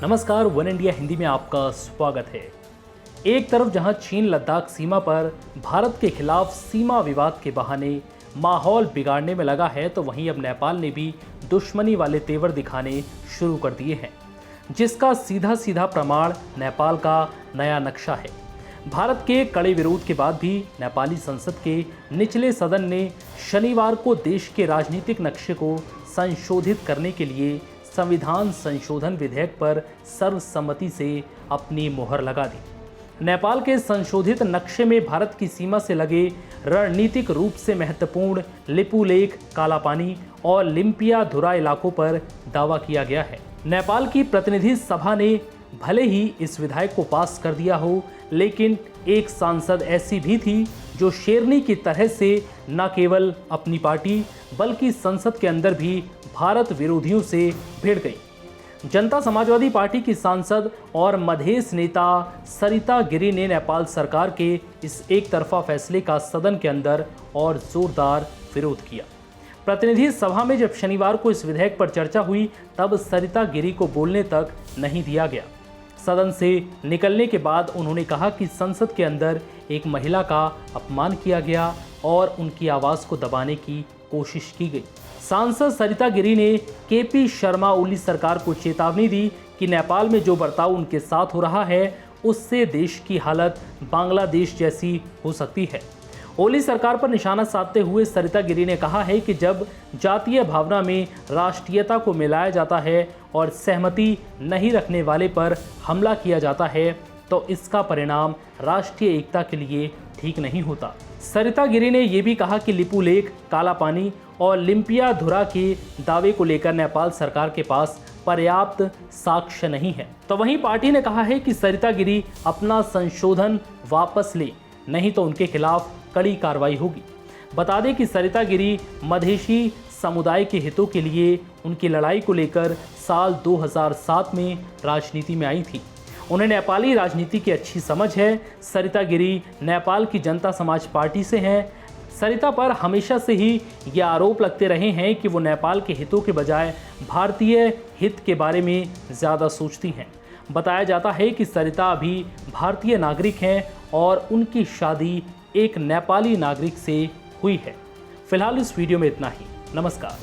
नमस्कार, one India Hindi में आपका स्वागत है। एक तरफ जहां चीन लद्दाख सीमा पर भारत के खिलाफ सीमा विवाद के बहाने माहौल बिगाड़ने में लगा है, तो वहीं अब नेपाल ने भी दुश्मनी वाले तेवर दिखाने शुरू कर दिए हैं, जिसका सीधा सीधा प्रमाण नेपाल का नया नक्शा है। भारत के कड़े विरोध के बाद भी नेपाली संसद के निचले सदन ने शनिवार को देश के राजनीतिक नक्शे को संशोधित करने के लिए संविधान संशोधन विधेयक पर सर्वसम्मति से अपनी मुहर लगा दी। नेपाल के संशोधित नक्शे में भारत की सीमा से लगे रणनीतिक रूप से महत्वपूर्ण लिपुलेख, कालापानी और लिम्पियाधुरा इलाकों पर दावा किया गया है। नेपाल की प्रतिनिधि सभा ने भले ही इस विधेयक को पास कर दिया हो, लेकिन एक सांसद ऐसी भी थी जो शेरनी की तरह से न केवल अपनी पार्टी बल्कि संसद के अंदर भी भारत विरोधियों से भिड़ गई। जनता समाजवादी पार्टी की सांसद और मधेश नेता सरिता गिरी ने नेपाल सरकार के इस एक तरफा फैसले का सदन के अंदर और जोरदार विरोध किया। प्रतिनिधि सभा में जब शनिवार को इस विधेयक पर चर्चा हुई, तब सरिता गिरी को बोलने तक नहीं दिया गया। सदन से निकलने के बाद उन्होंने कहा कि संसद के अंदर एक महिला का अपमान किया गया और उनकी आवाज़ को दबाने की कोशिश की गई। सांसद सरिता गिरी ने केपी शर्मा ओली सरकार को चेतावनी दी कि नेपाल में जो बर्ताव उनके साथ हो रहा है, उससे देश की हालत बांग्लादेश जैसी हो सकती है। ओली सरकार पर निशाना साधते हुए सरिता गिरी ने कहा है कि जब जातीय भावना में राष्ट्रीयता को मिलाया जाता है और सहमति नहीं रखने वाले पर हमला किया जाता है, तो इसका परिणाम राष्ट्रीय एकता के लिए ठीक नहीं होता। सरिता गिरी ने यह भी कहा कि लिपुलेख, कालापानी और लिम्पियाधुरा के दावे को लेकर नेपाल सरकार के पास पर्याप्त साक्ष्य नहीं है। तो वहीं पार्टी ने कहा है कि सरिता गिरी अपना संशोधन वापस ले, नहीं तो उनके खिलाफ कड़ी कार्रवाई होगी। बता दें कि सरिता गिरी मधेशी समुदाय के हितों के लिए उनकी लड़ाई को लेकर साल 2007 में राजनीति में आई थी। उन्हें नेपाली राजनीति की अच्छी समझ है। सरिता गिरी नेपाल की जनता समाज पार्टी से हैं। सरिता पर हमेशा से ही ये आरोप लगते रहे हैं कि वो नेपाल के हितों के बजाय भारतीय हित के बारे में ज़्यादा सोचती हैं। बताया जाता है कि सरिता अभी भारतीय नागरिक हैं और उनकी शादी एक नेपाली नागरिक से हुई है। फिलहाल इस वीडियो में इतना ही। नमस्कार।